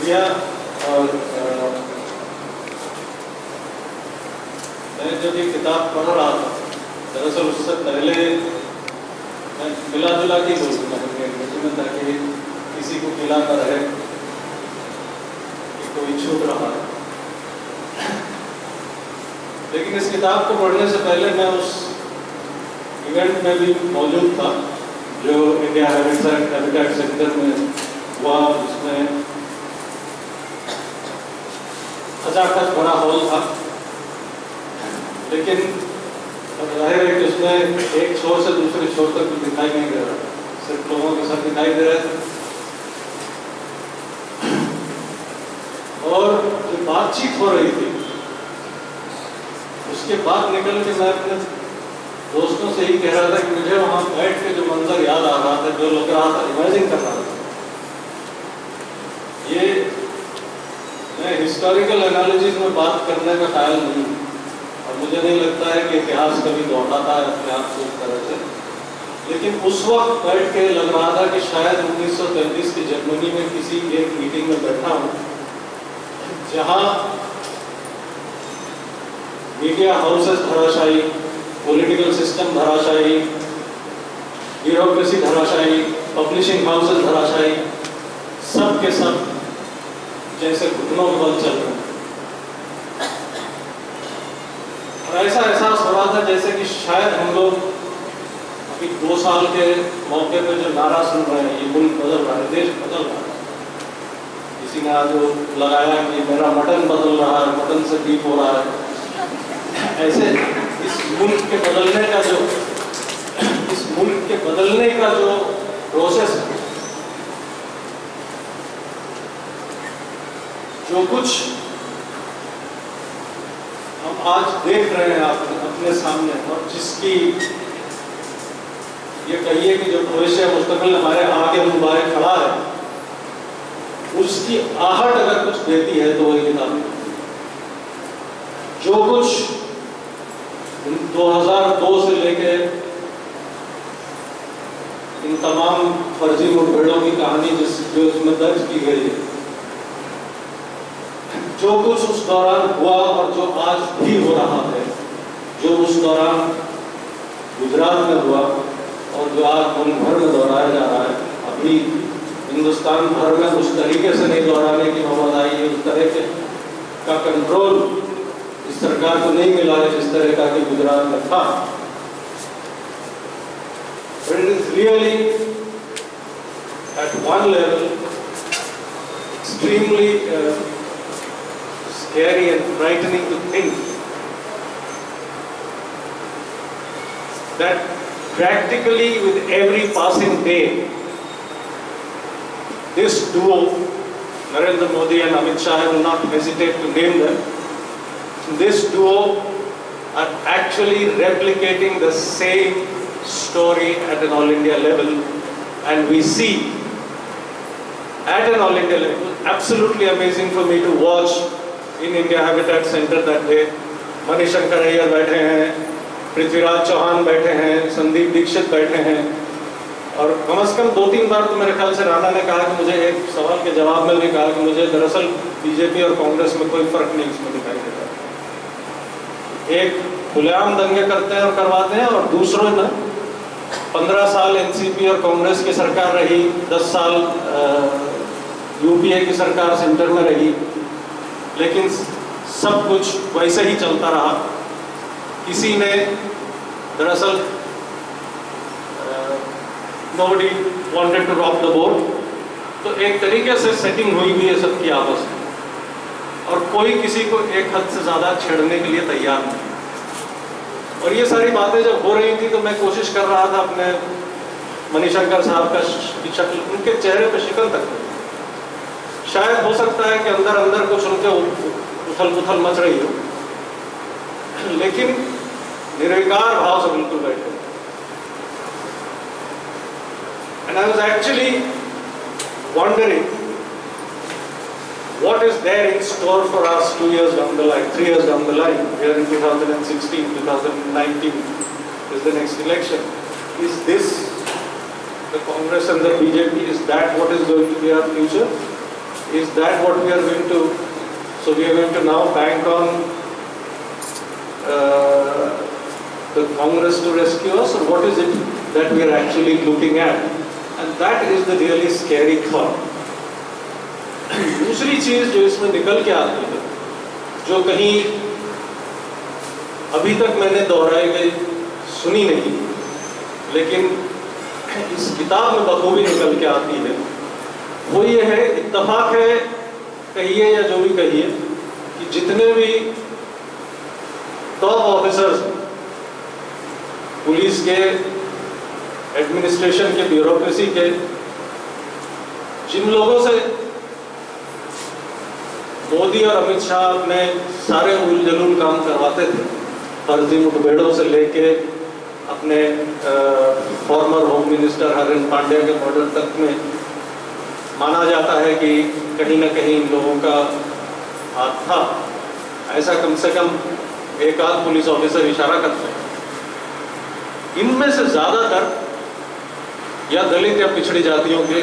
Media और मैं जब ये किताब पढ़ रहा था, दरअसल उससे पहले मैं मिला जुला के बोलूँगा में, ताकि किसी को मिला ना रहे कि कोई छूट रहा है। लेकिन इस किताब को पढ़ने से पहले मैं उस इवेंट में भी मौजूद था जो इंडिया हैबिटेट सेंटर में हुआ, जिसमें खचाखच भरा हॉल था। लेकिन जाहिर है कि उसमें एक छोर से दूसरे छोर तक कुछ दिखाई नहीं दे रहा, सिर्फ लोगों के साथ दिखाई दे रहे थे। और जो बातचीत हो रही थी उसके बाद निकल के मैं अपने दोस्तों से ही कह रहा था कि मुझे वहां बैठ के जो मंजर याद आ रहा था, जो लग रहा था, इमेजिन कर रहा था, ये मैं हिस्टोरिकल एनालिसिस में बात करने का ख्याल नहीं, और मुझे नहीं लगता है कि इतिहास कभी दोहराता है अपने आप को उस तरह से। लेकिन उस वक्त बैठ के लग रहा था कि शायद 1933 की जर्मनी में किसी एक मीटिंग में बैठा हूँ, जहाँ मीडिया हाउसेस धराशायी, पॉलिटिकल सिस्टम धराशायी, ब्यूरोक्रेसी धराशायी, पब्लिशिंग हाउसेस धराशायी, सब के सब जैसे घुटनों के बल चल रहे हैं। और ऐसा एहसास हो रहा था जैसे कि शायद हम लोग अभी 2 साल के मौके पे जो नारा सुन रहे हैं, ये मुल्क बदल रहा है, देश बदल रहा है। किसी ने आज लगाया कि मेरा मटन बदल रहा है, मटन से बीफ हो रहा है। ऐसे इस मुल्क के बदलने का जो प्रोसेस है, जो कुछ हम आज देख रहे हैं अपने सामने, और जिसकी ये कहिए कि जो भविष्य मुस्तकबिल हमारे आगे मुबारक खड़ा है, उसकी आहट अगर कुछ देती है तो वही किताब है। जो कुछ 2002 से लेके इन तमाम फर्जी मुठभेड़ों की कहानी जो इसमें दर्ज की गई है, जो कुछ उस दौरान हुआ और जो आज भी हो रहा है, जो उस दौरान गुजरात में हुआ और जो आज मुल्क भर में दोहराया जा रहा है, अभी हिंदुस्तान भर में उस तरीके से नहीं दोहराने की नौबत आई है, उस तरह का कंट्रोल इस सरकार को नहीं मिला है जिस तरह का कि गुजरात में था। But it is really at one level extremely scary and frightening to think that practically with every passing day, this duo, Narendra Modi and Amit Shah, I will not hesitate to name them, this duo are actually replicating the same story at an all India level, and we see at an all India level, absolutely amazing for me to watch in India Habitat Center that day. Manish Shankar Iyer बैठे हैं, पृथ्वीराज चौहान बैठे हैं, संदीप दीक्षित बैठे हैं, और कम से कम 2-3 बार तो मेरे ख्याल से राणा ने कहा कि मुझे एक सवाल के जवाब में भी कहा कि मुझे दरअसल बीजेपी और कांग्रेस में कोई फर्क नहीं इसमें दिखाई देता। एक खुलेआम दंगे करते हैं और करवाते हैं, और दूसरों ने 15 साल एनसीपी और कांग्रेस की सरकार रही, 10 साल यूपीए की सरकार सेंटर में रही, लेकिन सब कुछ वैसे ही चलता रहा। किसी ने दरअसल nobody wanted to rock the boat, तो एक तरीके से सेटिंग हुई भी है सबकी आपस में, और कोई किसी को एक हद से ज़्यादा छेड़ने के लिए तैयार नहीं। और ये सारी बातें जब हो रही थी तो मैं कोशिश कर रहा था अपने मनीशंकर साहब का शक्ल, उनके चेहरे पे शिकन तक शायद हो सकता है कि अंदर अंदर कुछ उनके उथल पुथल मच रही हो, लेकिन निर्विकार भाव से बिल्कुल बैठे। And I was actually wondering what is there in store for us 2 years down the line, 3 years down the line. We are in 2016, 2019 is the next election. Is this the Congress and the BJP, is that what is going to be our future? Is that what we are going to, so we are going to now bank on the Congress to rescue us, or what is it that we are actually looking at? And that is the really scary thought. दूसरी चीज जो इसमें निकल के आती है, जो कहीं अभी तक मैंने दोहराई गई सुनी नहीं, लेकिन इस किताब में बखूबी निकल के आती है, वो ये है, इत्तफाक है कहिए या जो भी कहिए, कि जितने भी टॉप ऑफिसर्स पुलिस के, एडमिनिस्ट्रेशन के, ब्यूरोक्रेसी के, जिन लोगों से मोदी और अमित शाह अपने सारे उल-जलूल काम करवाते थे, फर्जी मुठभेड़ों से लेके अपने फॉर्मर होम मिनिस्टर हरिन पांड्या के मर्डर तक में माना जाता है कि कहीं ना कहीं इन लोगों का हाथ था, ऐसा कम से कम एक आध पुलिस ऑफिसर इशारा करते हैं। इनमें से ज़्यादातर या दलित या पिछड़ी जातियों के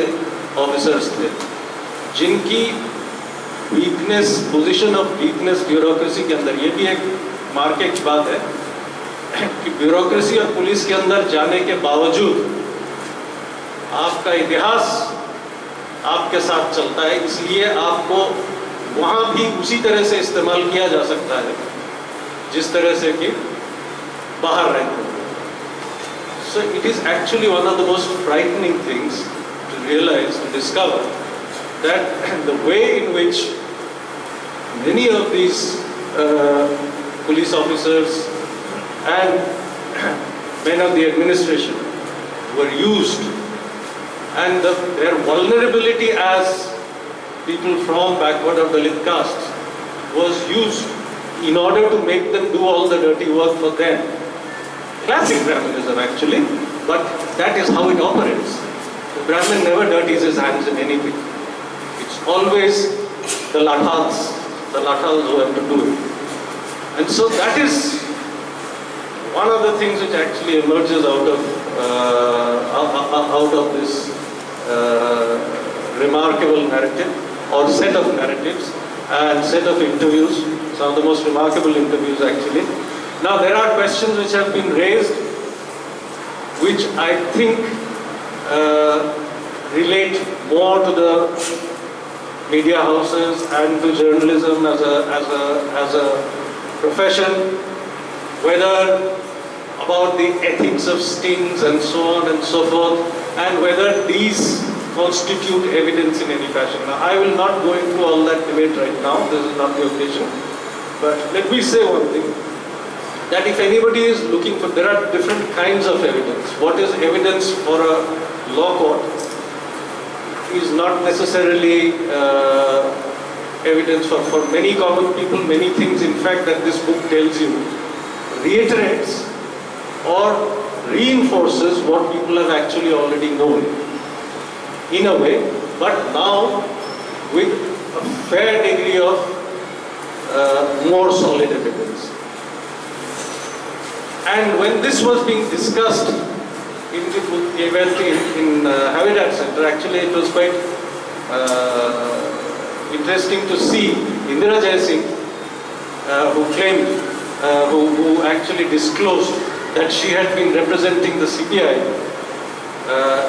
ऑफिसर्स थे, जिनकी weakness, position of weakness bureaucracy के अंदर, ये भी एक मार्के की बात है कि ब्यूरोक्रेसी और पुलिस के अंदर जाने के बावजूद आपका इतिहास आपके साथ चलता है, इसलिए आपको वहाँ भी उसी तरह से इस्तेमाल किया जा सकता है जिस तरह से कि बाहर रहते हैं। So it is actually one of the most frightening things to realize, to discover that the way in which many of these police officers and men of the administration were used, and their vulnerability as people from backward or Dalit castes was used in order to make them do all the dirty work for them. Classic Brahmanism actually, but that is how it operates. The Brahmin never dirties his hands in anything. It's always the lathals who have to do it. And so that is one of the things which actually emerges out of this remarkable narrative, or set of narratives and set of interviews, some of the most remarkable interviews actually. Now there are questions which have been raised which I think relate more to the media houses and to journalism as a profession, whether about the ethics of stings and so on and so forth, and whether these constitute evidence in any fashion. Now I will not go into all that debate right now, this is not the occasion, but let me say one thing, that if anybody is looking for, there are different kinds of evidence. What is evidence for a law court is not necessarily evidence for many common people. Many things, in fact, that this book tells you reiterates or reinforces what people have actually already known in a way, but now with a fair degree of more solid evidence. And when this was being discussed in the event in Habitat Center, actually it was quite interesting to see Indira Jaisingh, who claimed, who actually disclosed that she had been representing the CBI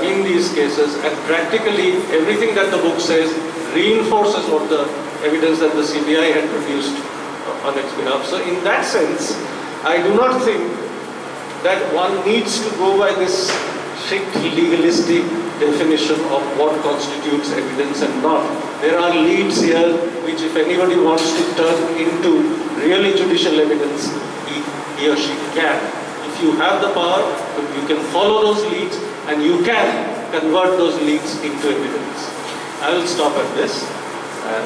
in these cases, and practically everything that the book says reinforces what the evidence that the CBI had produced on its behalf. So in that sense, I do not think that one needs to go by this strict legalistic definition of what constitutes evidence and not. There are leads here which, if anybody wants to turn into really judicial evidence, he or she can. If you have the power, you can follow those leads and you can convert those leads into evidence. I will stop at this and